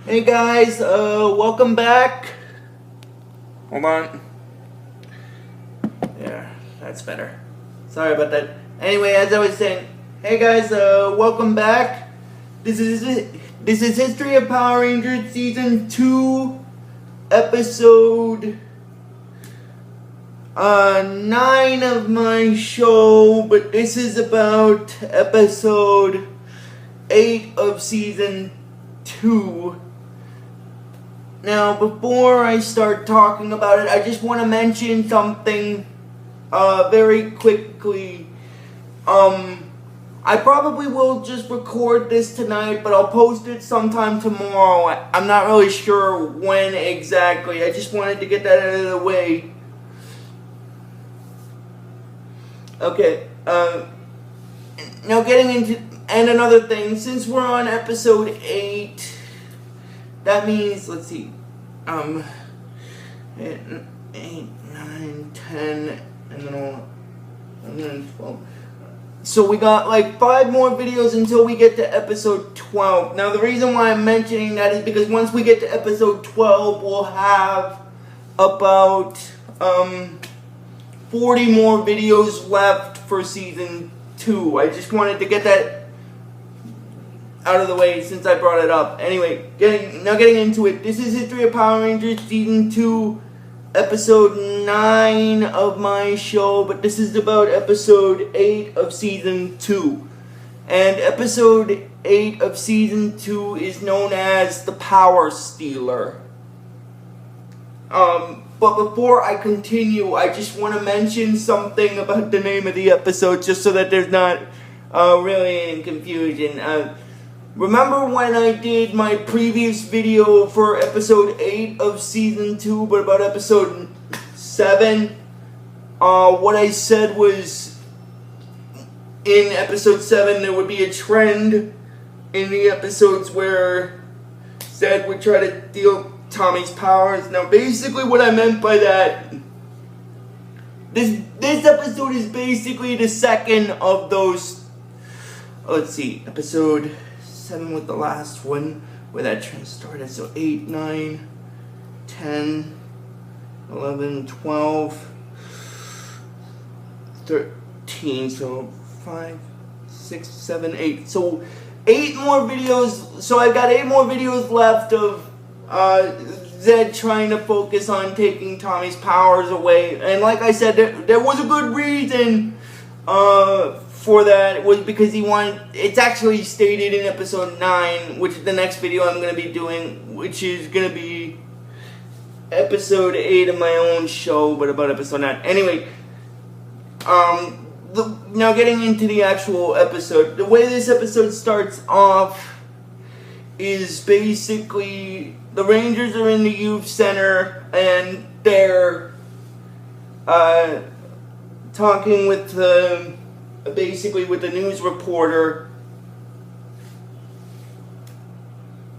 Hey guys, welcome back. Hold on. Yeah, that's better. Sorry about that. Anyway, as I was saying, hey guys, welcome back. This is History of Power Rangers Season 2, Episode 9 of my show, but this is about Episode 8 of Season 2. Now, before I start talking about it, I just want to mention something very quickly. I probably will just record this tonight, but I'll post it sometime tomorrow. I'm not really sure when exactly. I just wanted to get that out of the way. Okay, now getting into, and another thing, since we're on episode 8, that means, let's see, 8, 9, 10, and then 12. So we got like 5 more videos until we get to episode 12. Now the reason why I'm mentioning that is because once we get to episode 12, we'll have about 40 more videos left for season 2. I just wanted to get that out of the way since I brought it up. Anyway, getting into it. This is History of Power Rangers Season 2, Episode 9 of my show, but this is about Episode 8 of Season 2. And Episode 8 of Season 2 is known as the Power Stealer. But before I continue, I just want to mention something about the name of the episode, just so that there's not really any confusion. Remember when I did my previous video for episode 8 of season 2, but about episode 7? What I said was, in episode 7 there would be a trend in the episodes where Zedd would try to steal Tommy's powers. Now basically what I meant by that, this episode is basically the second of those, let's see, episode 7 was the last one where that trend started. So 8, 9, 10, 11, 12, 13. So 5, 6, 7, 8. So 8 more videos. So I've got 8 more videos left of Zedd trying to focus on taking Tommy's powers away. And like I said, there was a good reason for that. It was because he wanted, it's actually stated in episode 9, which is the next video I'm going to be doing, which is going to be episode 8 of my own show, but about episode 9. Anyway, now getting into the actual episode. The way this episode starts off is basically the Rangers are in the youth center and they're talking with basically with the news reporter,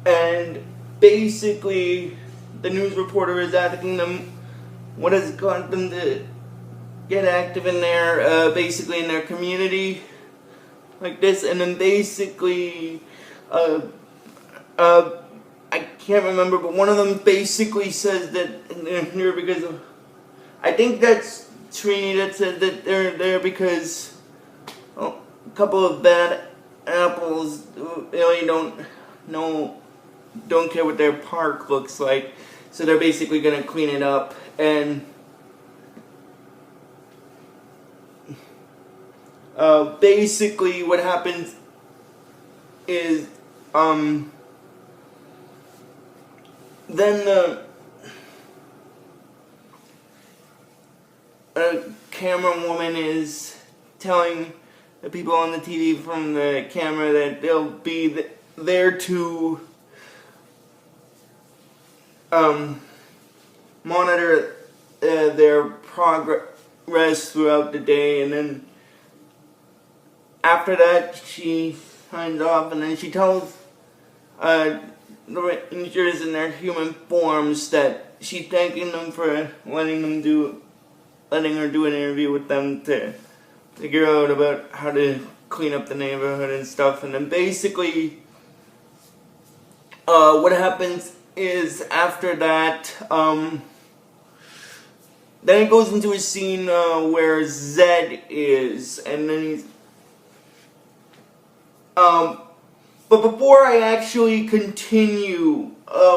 and basically the news reporter is asking them what has got them to get active in their basically in their community like this. And then basically I can't remember, but one of them basically says that they're here because of, I think that's Trini that said that they're there because a couple of bad apples really don't care what their park looks like, so they're basically gonna clean it up. And basically what happens is then the camera woman is telling the people on the TV from the camera that they'll be there to monitor their progress throughout the day. And then after that she signs off, and then she tells the Rangers in their human forms that she's thanking them for letting her do an interview with them to figure out about how to clean up the neighborhood and stuff. And then basically what happens is after that, then it goes into a scene where Zedd is, and then he's, but before I actually continue,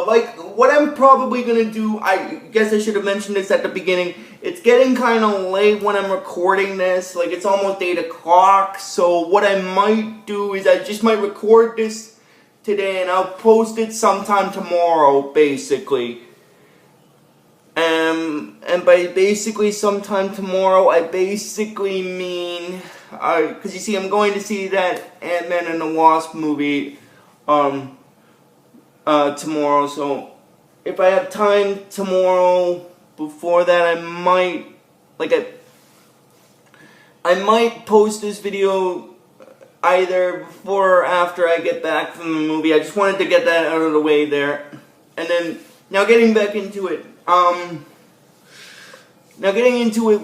like, what I'm probably gonna do, I guess I should have mentioned this at the beginning, it's getting kind of late when I'm recording this, like, it's almost 8 o'clock, so what I might do is I just might record this today, and I'll post it sometime tomorrow, basically. And by basically sometime tomorrow, I basically mean, because you see, I'm going to see that Ant-Man and the Wasp movie, tomorrow, so if I have time tomorrow before that, I might, like, I might post this video either before or after I get back from the movie. I just wanted to get that out of the way there. And then, now getting back into it,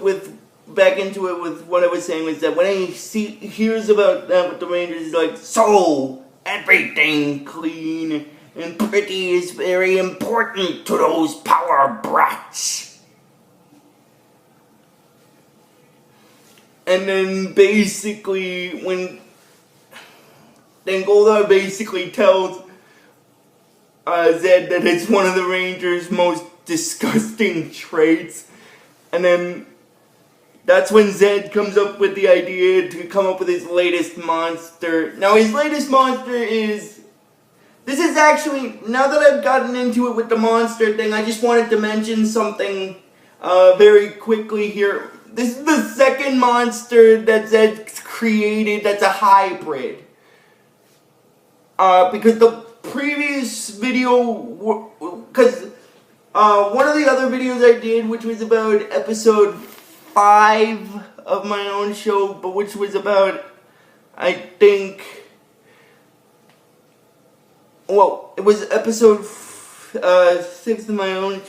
with what I was saying was that when he hears about that with the Rangers, he's like, so, everything clean and pretty is very important to those power brats. And then basically, then Goldar basically tells Zedd that it's one of the Rangers' most disgusting traits. And then that's when Zedd comes up with the idea to come up with his latest monster. Now his latest monster is... This is actually... Now that I've gotten into it with the monster thing, I just wanted to mention something very quickly here. This is the second monster that Zedd created that's a hybrid. Because the previous video... Because one of the other videos I did, which was about episode 5 of my own show, but which was about, I think... Well, it was episode 6 of my own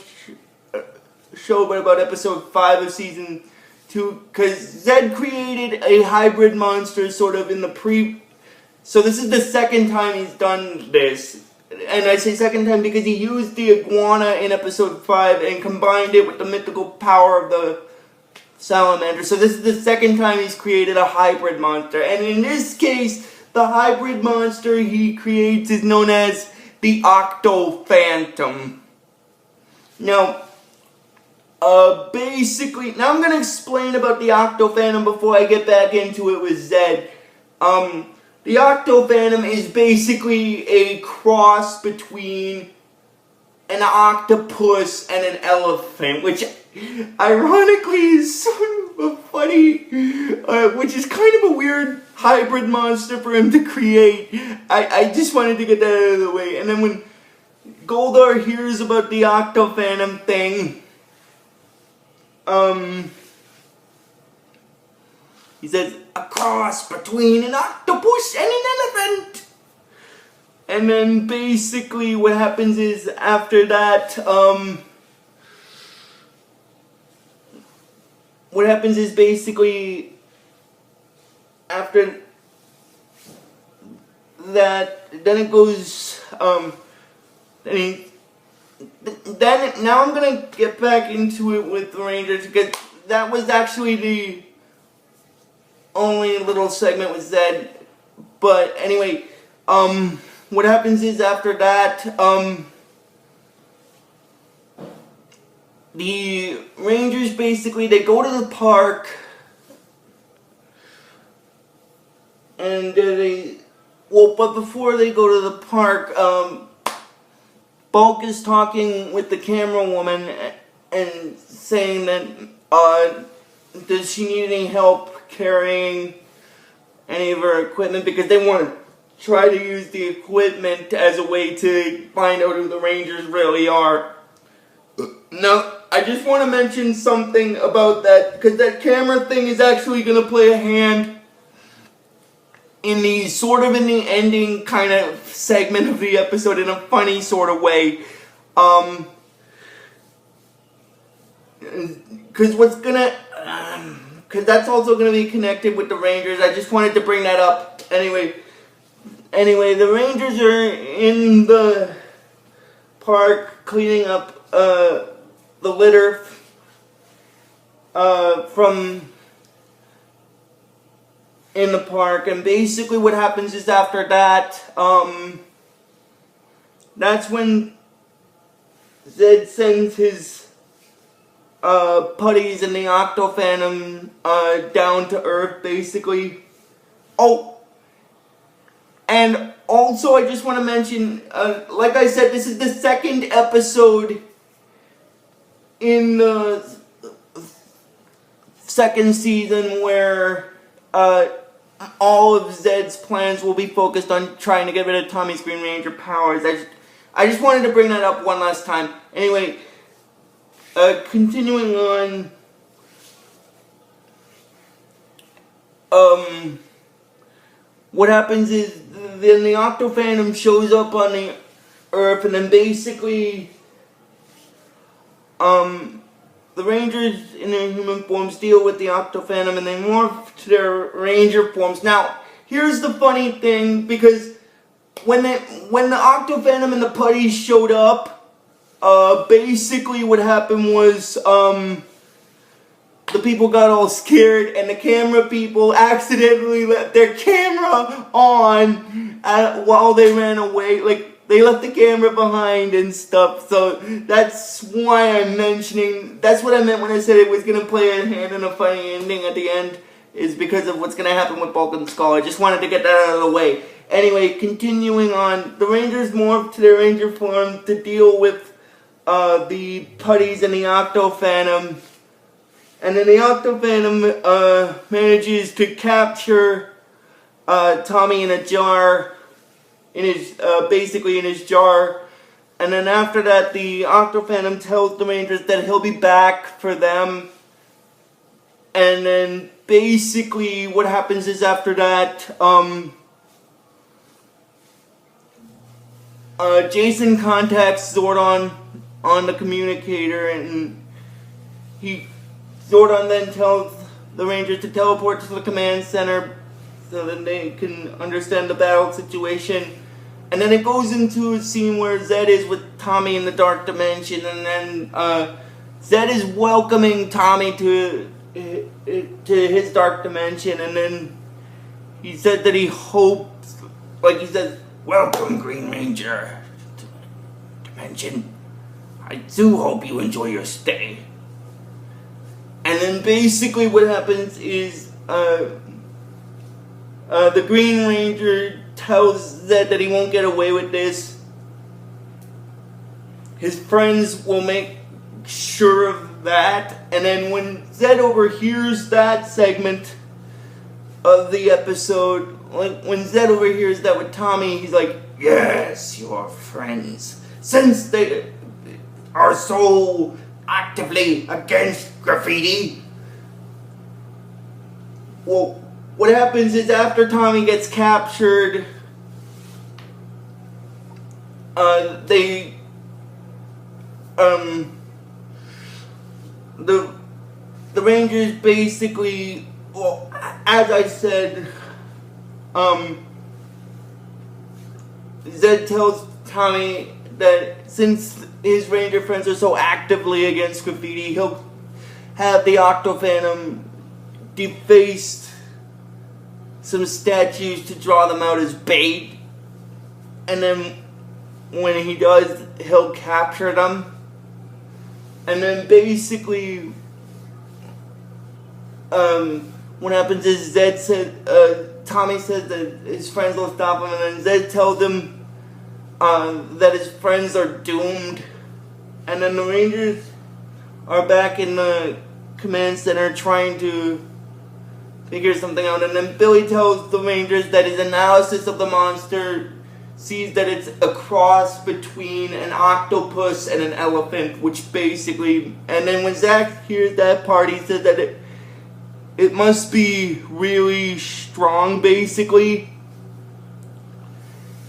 show, but about episode 5 of season 2, because Zedd created a hybrid monster sort of in the So this is the second time he's done this. And I say second time because he used the iguana in episode 5 and combined it with the mythical power of the salamander. So this is the second time he's created a hybrid monster. And in this case, the hybrid monster he creates is known as the Octophantom. Now, basically, now I'm going to explain about the Octophantom before I get back into it with Zedd. The Octophantom is basically a cross between an octopus and an elephant, which ironically is sort of a funny, which is kind of a weird hybrid monster for him to create. I just wanted to get that out of the way. And then when Goldar hears about the Octophantom thing, he says, a cross between an octopus and an elephant. And then basically what happens is after that, what happens is basically after that, then it goes, then now I'm gonna get back into it with the Rangers because that was actually the only little segment with Zedd. But anyway, what happens is after that, the Rangers basically, they go to the park, and but before they go to the park, Bulk is talking with the camera woman and saying that, does she need any help carrying any of her equipment, because they want to try to use the equipment as a way to find out who the Rangers really are. Now, I just want to mention something about that, because that camera thing is actually going to play a hand in the sort of in the ending kind of segment of the episode in a funny sort of way. Because what's gonna, because that's also gonna be connected with the Rangers. I just wanted to bring that up. Anyway, the Rangers are in the park cleaning up the litter from in the park, and basically what happens is after that, that's when Zedd sends his putties and the Octophantom down to Earth, basically. Oh, and also I just want to mention, like I said, this is the second episode in the second season where all of Zedd's plans will be focused on trying to get rid of Tommy's Green Ranger powers. I just wanted to bring that up one last time. Anyway, continuing on, what happens is then the Octophantom shows up on the Earth, and then basically, the Rangers in their human forms deal with the Octophantom, and they morph to their Ranger forms. Now, here's the funny thing, because when the Octophantom and the putties showed up, basically what happened was, the people got all scared, and the camera people accidentally left their camera on while they ran away. Like, they left the camera behind and stuff, so that's why I'm mentioning, that's what I meant when I said it was going to play a hand in a funny ending at the end, is because of what's going to happen with Bulk and Skull. I just wanted to get that out of the way. Anyway, continuing on, the Rangers morph to their Ranger form to deal with the putties and the Octophantom. And then the Octophantom manages to capture Tommy in a jar, basically in his jar. And then after that, the Octophantom tells the Rangers that he'll be back for them. And then basically what happens is after that, Jason contacts Zordon on the communicator, and Zordon then tells the Rangers to teleport to the command center so that they can understand the battle situation. And then it goes into a scene where Zedd is with Tommy in the Dark Dimension, and then Zedd is welcoming Tommy to his Dark Dimension, and then he said that he hopes, like he says, "Welcome, Green Ranger, to my dimension. I do hope you enjoy your stay." And then basically what happens is the Green Ranger tells Zedd that he won't get away with this. His friends will make sure of that. And then when Zedd overhears that segment of the episode, like when Zedd overhears that with Tommy, he's like, "Yes, you are friends. Since they are so actively against graffiti." Well, what happens is after Tommy gets captured, the Rangers basically, well, as I said, Zedd tells Tommy that since his Ranger friends are so actively against graffiti, he'll have the Octophantom deface some statues to draw them out as bait. And then when he does, he'll capture them. And then basically, what happens is Tommy says that his friends will stop him, and then Zedd tells him that his friends are doomed. And then the Rangers are back in the command center trying to figure something out. And then Billy tells the Rangers that his analysis of the monster sees that it's a cross between an octopus and an elephant, which basically, and then when Zach hears that part, he says that it must be really strong, basically.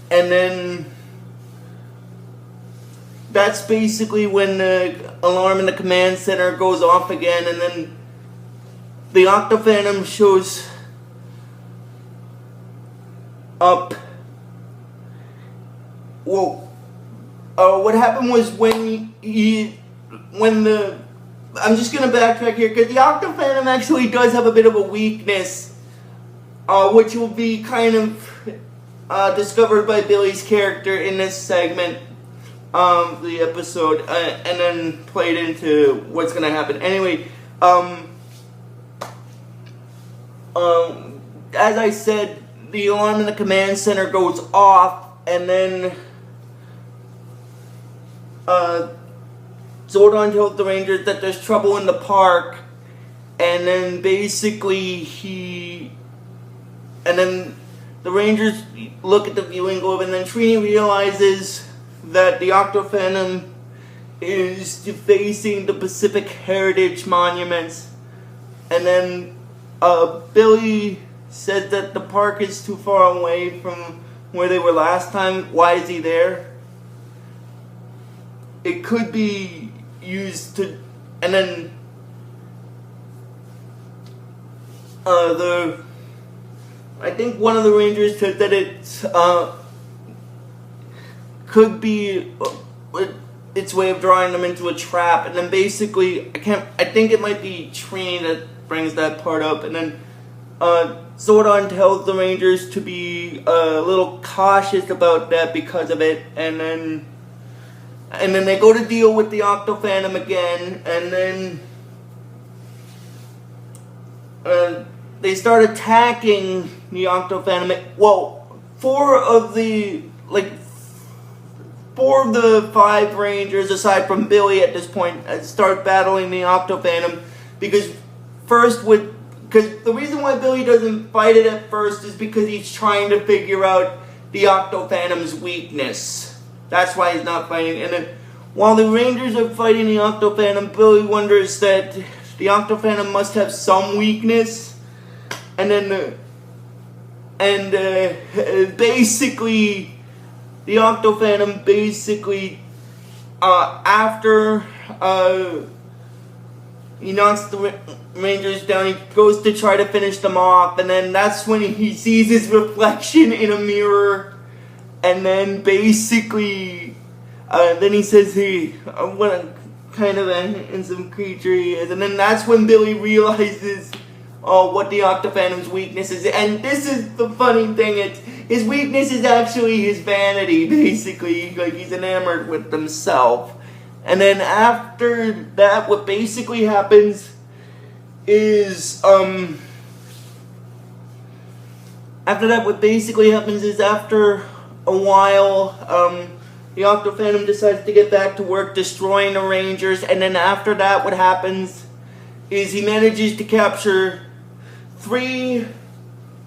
And then that's basically when the alarm in the command center goes off again, and then the Octophantom shows up. Well, what happened was I'm just gonna backtrack here because the Octophantom actually does have a bit of a weakness, which will be kind of discovered by Billy's character in this segment of the episode, and then played into what's gonna happen. Anyway, as I said, the alarm in the command center goes off, and then Zordon tells the Rangers that there's trouble in the park, and then basically and then the Rangers look at the viewing globe, and then Trini realizes that the Octophantom is defacing the Pacific Heritage monuments, and then Billy said that the park is too far away from where they were last time. Why is he there? It could be used to, and then I think one of the Rangers said that it could be its way of drawing them into a trap, and then basically I think it might be Trini that brings that part up, and then Zordon tells the Rangers to be a little cautious about that because of it, and then they go to deal with the Octophantom again, and then they start attacking the Octophantom. Well, four of the 5 Rangers, aside from Billy at this point, start battling the Octophantom because the reason why Billy doesn't fight it at first is because he's trying to figure out the Octophantom's weakness. That's why he's not fighting. And then, while the Rangers are fighting the Octophantom, Billy wonders that the Octophantom must have some weakness. And then, basically, the Octophantom after he knocks the Rangers down, he goes to try to finish them off, and then that's when he sees his reflection in a mirror, and then basically, then he says, "Hey, what a kind of a handsome creature he is," and then that's when Billy realizes what the Octophantom's weakness is, and this is the funny thing, his weakness is actually his vanity, basically, like he's enamored with himself. And then after that, what basically happens is, after a while, the Octophantom decides to get back to work destroying the Rangers, and then after that, what happens is he manages to capture 3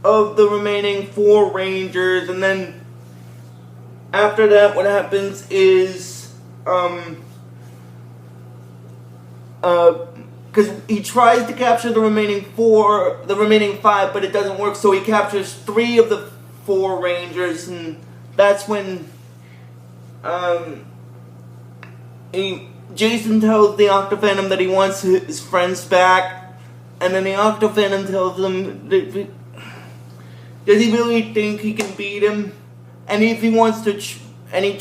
of the remaining 4 Rangers, and then after that, what happens is, because he tries to capture the remaining 5, but it doesn't work, so he captures 3 of the 4 Rangers, and that's when Jason tells the Octophantom that he wants his friends back, and then the Octophantom tells him, does he really think he can beat him? And if he wants to, and he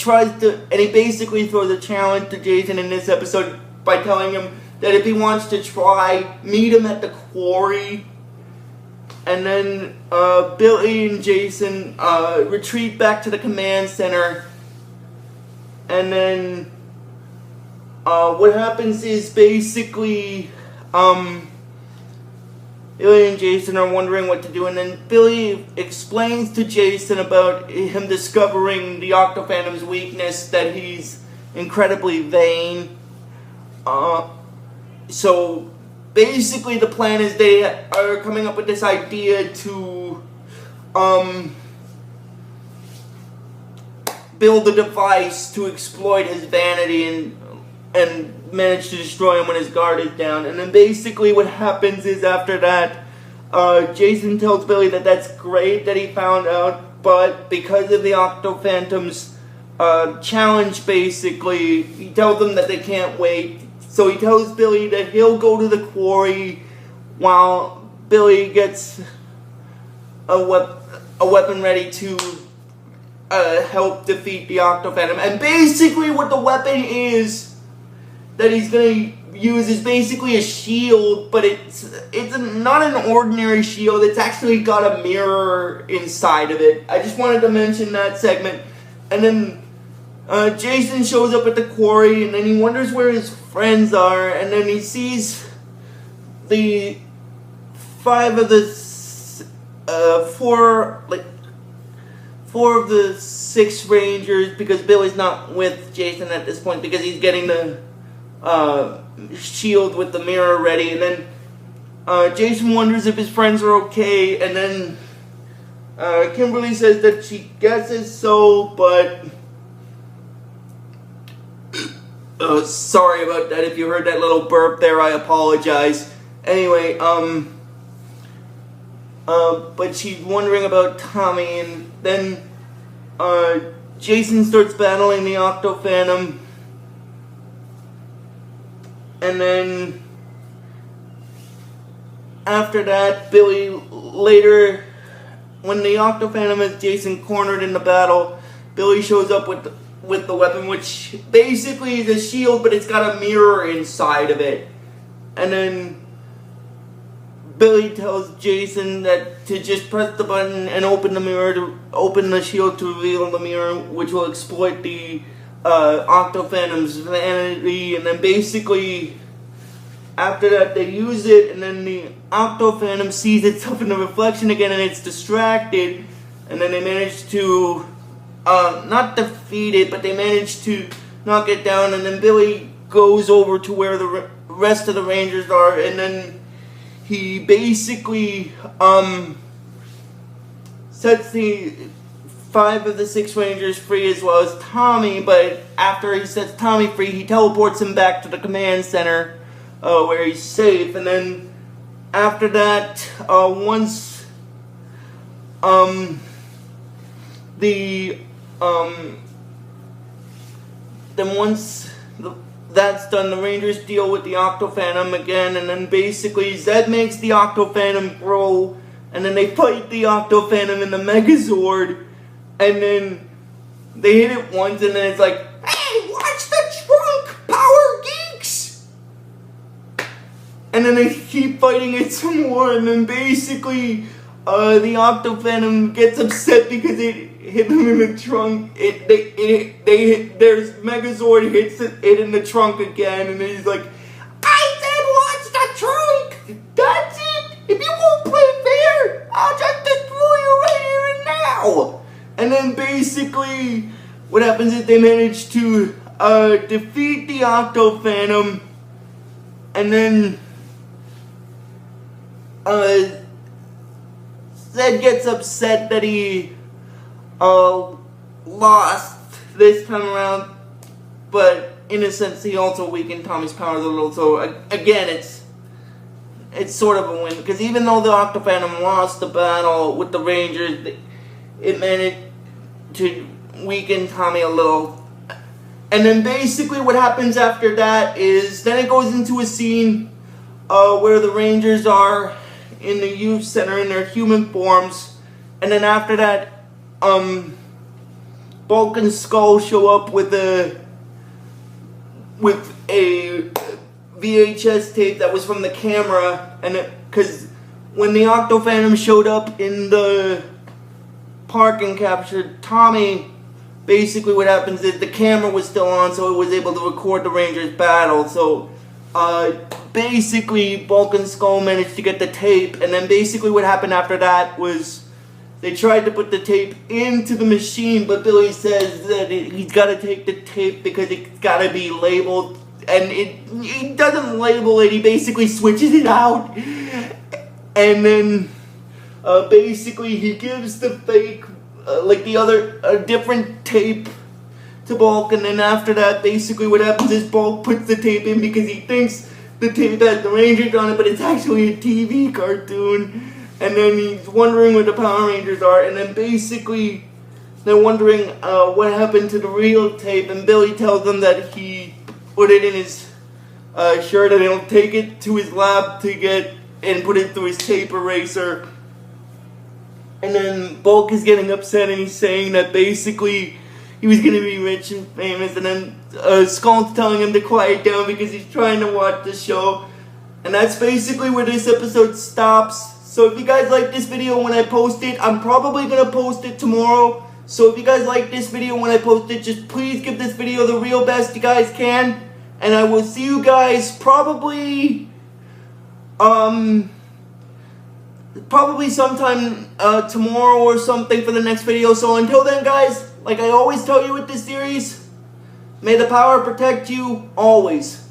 basically throws a challenge to Jason in this episode by telling him that if he wants to try, meet him at the quarry. And then Billy and Jason retreat back to the command center. And then what happens is basically Billy and Jason are wondering what to do, and then Billy explains to Jason about him discovering the Octophantom's weakness, that he's incredibly vain. So basically the plan is they are coming up with this idea to build a device to exploit his vanity and manage to destroy him when his guard is down. And then basically what happens is after that, Jason tells Billy that that's great that he found out, but because of the Octophantom's challenge, basically, he tells them that they can't wait. So he tells Billy that he'll go to the quarry while Billy gets a weapon ready to help defeat the Octophantom. And basically what the weapon is that he's gonna use is basically a shield, but it's not an ordinary shield. It's actually got a mirror inside of it. I just wanted to mention that segment. And then Jason shows up at the quarry, and then he wonders where his friends are, and then he sees the four of the 6 Rangers, because Billy's not with Jason at this point because he's getting the shield with the mirror ready. And then Jason wonders if his friends are okay, and then Kimberly says that she guesses so, but sorry about that. If you heard that little burp there, I apologize. Anyway, but she's wondering about Tommy, and then Jason starts battling the Octophantom, and then after that, Billy later, when the Octophantom has Jason cornered in the battle, Billy shows up with the weapon, which basically is a shield, but it's got a mirror inside of it. And then Billy tells Jason that to just press the button and open the mirror, to open the shield to reveal the mirror, which will exploit the Octophantom's vanity. And then basically after that they use it, and then the Octophantom sees itself in the reflection again and it's distracted, and then they manage to not defeat it, but they manage to knock it down. And then Billy goes over to where the rest of the Rangers are, and then he basically sets the 5 of the 6 Rangers free, as well as Tommy. But after he sets Tommy free, he teleports him back to the command center where he's safe. And then after that, once that's done, the Rangers deal with the Octophantom again, and then basically Zedd makes the Octophantom grow, and then they fight the Octophantom in the Megazord, and then they hit it once, and then it's like, hey, watch the trunk, power geeks! And then they keep fighting it some more, and then basically the Octophantom gets upset because it hit him in the trunk. There's Megazord hits it in the trunk again, and then he's like, I said watch the trunk! That's it! If you won't play fair, I'll just destroy you right here and now! And then basically what happens is they manage to defeat the Octophantom, and then Zedd gets upset that he lost this time around, but in a sense he also weakened Tommy's powers a little. So again, it's sort of a win, because even though the Octophantom lost the battle with the Rangers, it managed to weaken Tommy a little. And then basically what happens after that is then it goes into a scene where the Rangers are in the youth center in their human forms, and then after that Bulk and Skull show up with a VHS tape that was from the camera, and because when the Octophantom showed up in the park and captured Tommy, basically what happens is the camera was still on, so it was able to record the Rangers' battle. So basically Bulk and Skull managed to get the tape, and then basically what happened after that was they tried to put the tape into the machine, but Billy says that he's got to take the tape because it's got to be labeled, and he doesn't label it, he basically switches it out. And then basically he gives the fake, a different tape to Bulk, and then after that basically what happens is Bulk puts the tape in because he thinks the tape has the Rangers on it, but it's actually a TV cartoon. And then he's wondering where the Power Rangers are, and then basically they're wondering what happened to the real tape, and Billy tells them that he put it in his shirt and he'll take it to his lab to get and put it through his tape eraser. And then Bulk is getting upset and he's saying that basically he was gonna be rich and famous, and then Skull's telling him to quiet down because he's trying to watch the show. And that's basically where this episode stops. So if you guys like this video when I post it, I'm probably gonna post it tomorrow. So if you guys like this video when I post it, just please give this video the real best you guys can. And I will see you guys probably sometime tomorrow or something for the next video. So until then, guys, like I always tell you with this series, may the power protect you always.